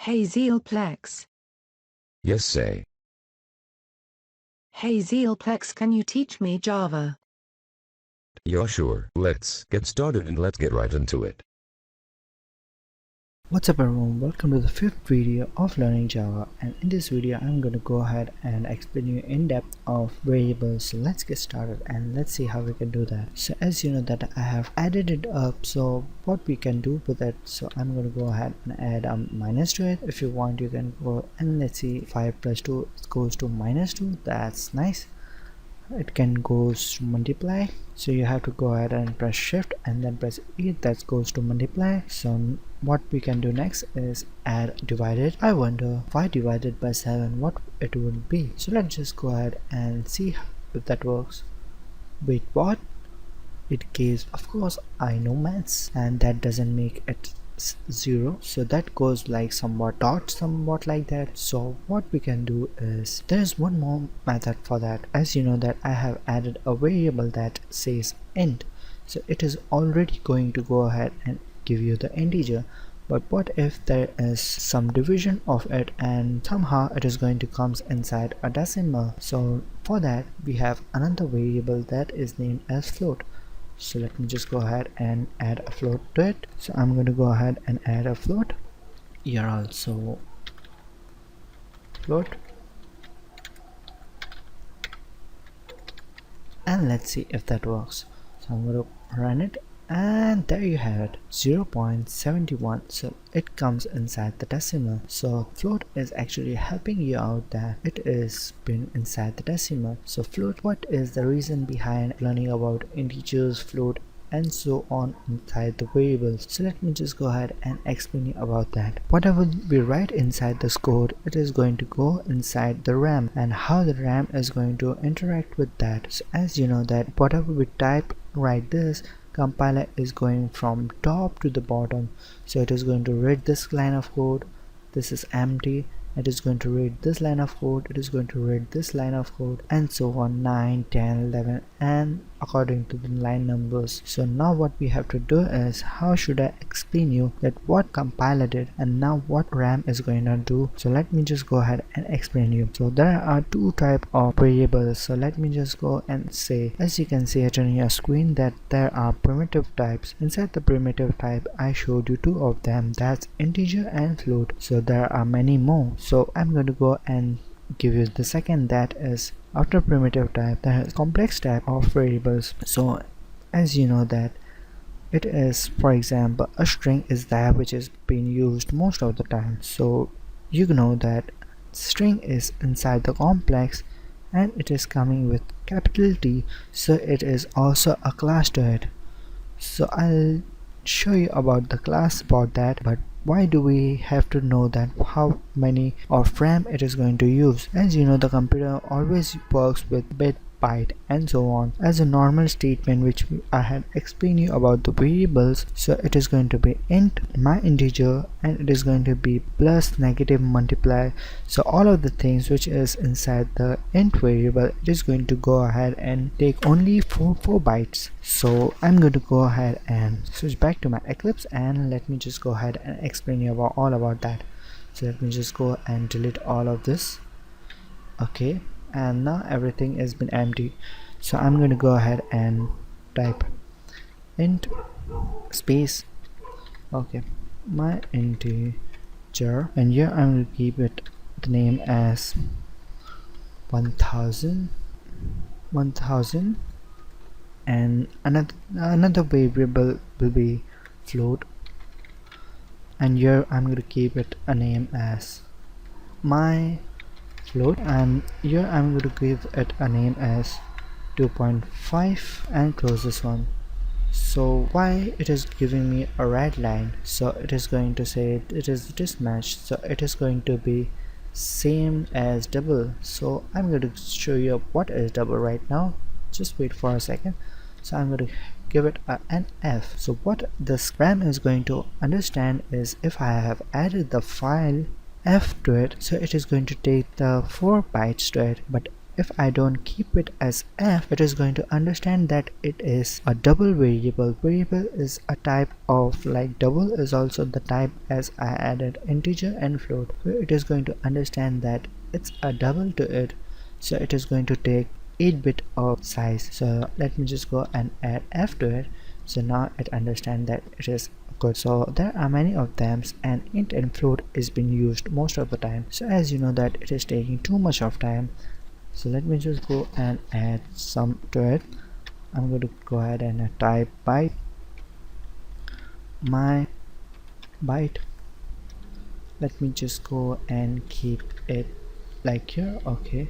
Hey Zealplex. Yes, say. Hey Zealplex, can you teach me Java? Yeah, sure. Let's get started and let's get right into it. What's up everyone, welcome to the fifth video of learning Java, and in this video I'm going to go ahead and explain you in depth of variables. So let's get started and let's see how we can do that. So as you know that I have added it up, so what we can do with it, so I'm going to go ahead and add a minus to it. If you want you can go and let's see 5 plus 2 goes to minus 2, that's nice. It can goes to multiply, so you have to go ahead and press shift and then press E, that goes to multiply. So what we can do next is add divided. I wonder 5 divided by 7 what it would be, so let's just go ahead and see if that works. Wait, what? It gives, of course I know maths, and that doesn't make it 0, so that goes like somewhat like that. So what we can do is there's one more method for that. As you know that I have added a variable that says int, so it is already going to go ahead and give you the integer. But what if there is some division of it and somehow it is going to come inside a decimal? So for that we have another variable that is named as float. So let me just go ahead and add a float to it. So I'm going to go ahead and add a float here also. Float, and let's see if that works. So I'm going to run it, and there you have it, 0.71. so it comes inside the decimal. So float is actually helping you out that it is been inside the decimal. So float, what is the reason behind learning about integers, float and so on inside the variables? So let me just go ahead and explain you about that. Whatever we write inside this code, it is going to go inside the RAM, and how the RAM is going to interact with that. So as you know that whatever we type right this, compiler is going from top to the bottom. So it is going to read this line of code, this is empty, it is going to read this line of code, it is going to read this line of code, and so on, 9, 10, 11, and according to the line numbers. So now what we have to do is, how should I explain you that what compiler did and now what RAM is going to do? So let me just go ahead and explain you. So there are two type of variables. So let me just go and say, as you can see it on your screen, that there are primitive types. Inside the primitive type I showed you two of them, that's integer and float. So there are many more, so I'm going to go and give you the second, that is after primitive type there is complex type of variables. So as you know that it is, for example, a string is there which is being used most of the time. So you know that string is inside the complex and it is coming with capital T, so it is also a class to it. So I'll show you about the class about that, but why do we have to know that how many of RAM it is going to use? As you know, the computer always works with bit, byte and so on as a normal statement, which I had explained you about the variables. So it is going to be int my integer, and it is going to be plus, negative, multiply. So all of the things which is inside the int variable, it is going to go ahead and take only 4 bytes. So I'm going to go ahead and switch back to my Eclipse, and let me just go ahead and explain you about all about that. So let me just go and delete all of this. Okay, and now everything has been empty. So I'm going to go ahead and type int space, okay, my integer, and here I'm going to keep it the name as 1000, and another variable will be float, and here I'm going to keep it a name as my float, and here I'm going to give it a name as 2.5 and close this one. So why it is giving me a red line? So it is going to say it is mismatched, so it is going to be same as double. So I'm going to show you what is double right now, just wait for a second. So I'm going to give it an F. So what this RAM is going to understand is, if I have added the file F to it, so it is going to take the 4 bytes to it, but if I don't keep it as f, it is going to understand that it is a double variable. Variable is a type of, like double is also the type, as I added integer and float. So it is going to understand that it's a double to it, so it is going to take 8-bit of size. So let me just go and add f to it. So now it understands that it is good. So there are many of them, and int and float is being used most of the time. So as you know that it is taking too much of time, so let me just go and add some to it. I'm going to go ahead and type byte, my byte. Let me just go and keep it like here. Okay,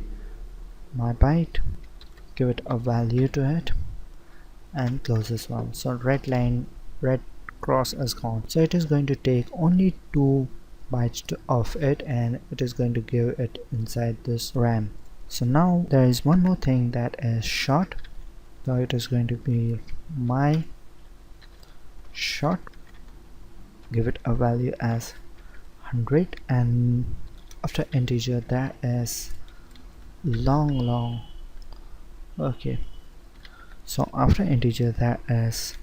my byte, give it a value to it and close this one. So red line, red cross is gone. So it is going to take only 2 bytes of it, and it is going to give it inside this RAM. So now there is one more thing, that is short. So it is going to be my short, give it a value as 100, and after integer that is long. Okay, so after integer that is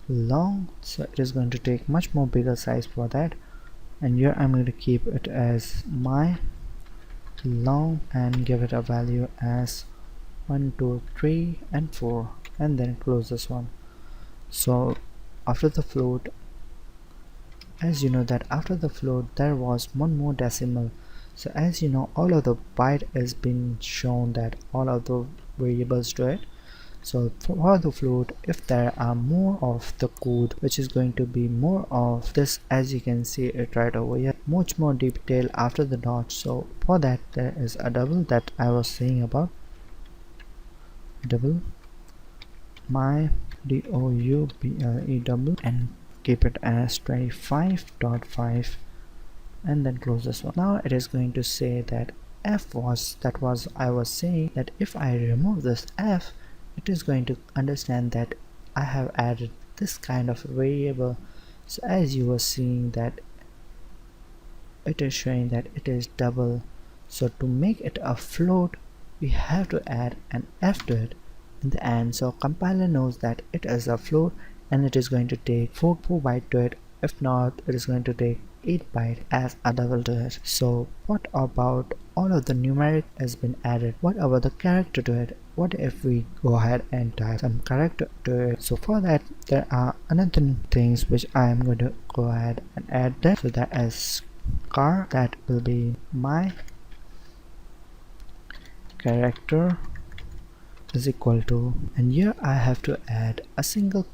long, so it is going to take much more bigger size for that, and here I'm going to keep it as my long and give it a value as 1 2 3 and 4, and then close this one. So after the float, as you know that after the float there was one more decimal. So as you know, all of the byte has been shown, that all of the variables to it. So for the float, if there are more of the code, which is going to be more of this, as you can see it right over here, much more detail after the dot. So for that there is a double that I was saying about, double, my double, and keep it as 25.5, and then close this one. Now it is going to say that f was, that was I was saying that if I remove this f, it is going to understand that I have added this kind of variable. So as you were seeing that it is showing that it is double, so to make it a float we have to add an f to it in the end. So compiler knows that it is a float, and it is going to take 4 byte to it. If not, it is going to take 8 byte as a double to it. So what about all of the numeric has been added? What about the character to it? What if we go ahead and type some character to it? So for that there are another things which I am going to go ahead and add that. So that is car, that will be my character is equal to, and here I have to add a single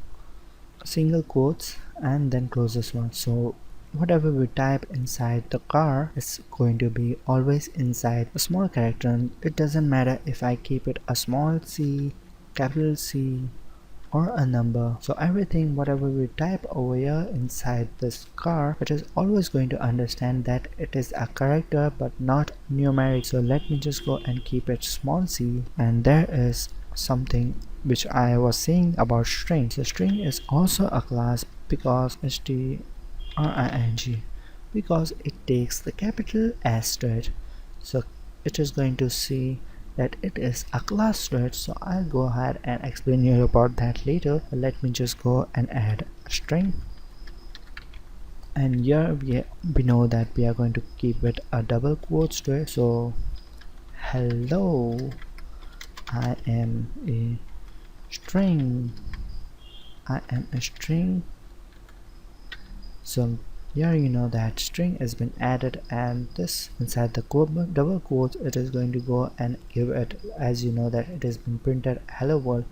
quotes and then close this one. So whatever we type inside the car is going to be always inside a small character, and it doesn't matter if I keep it a small c, capital C, or a number. So everything whatever we type over here inside this car, it is always going to understand that it is a character but not numeric. So let me just go and keep it small c, and there is something which I was saying about string. So string is also a class because string, because it takes the capital S to it. So it is going to see that it is a class to it. So I'll go ahead and explain you about that later. Let me just go and add a string, and here we know that we are going to keep it a double quotes to it. So hello, I am a string, so here you know that string has been added, and this inside the double quotes it is going to go and give it, as you know that it has been printed hello world.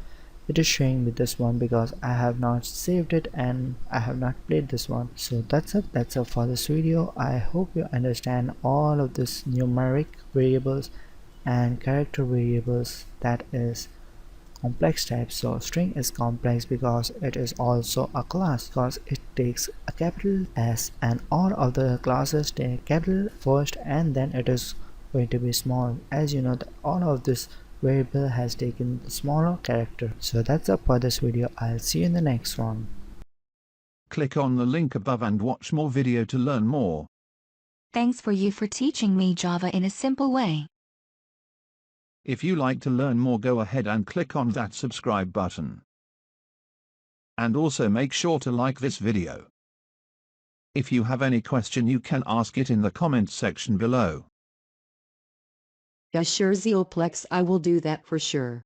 It is showing me this one because I have not saved it and I have not played this one. So that's it for this video. I hope you understand all of this numeric variables and character variables, that is complex type. So string is complex because it is also a class, because it takes a capital S and all of the classes take capital first and then it is going to be small. As you know that all of this variable has taken the smaller character. So that's it for this video. I'll see you in the next one. Click on the link above and watch more video to learn more. Thanks for teaching me Java in a simple way. If you like to learn more, go ahead and click on that subscribe button. And also make sure to like this video. If you have any question, you can ask it in the comments section below. Yeah, sure, Zealplex, I will do that for sure.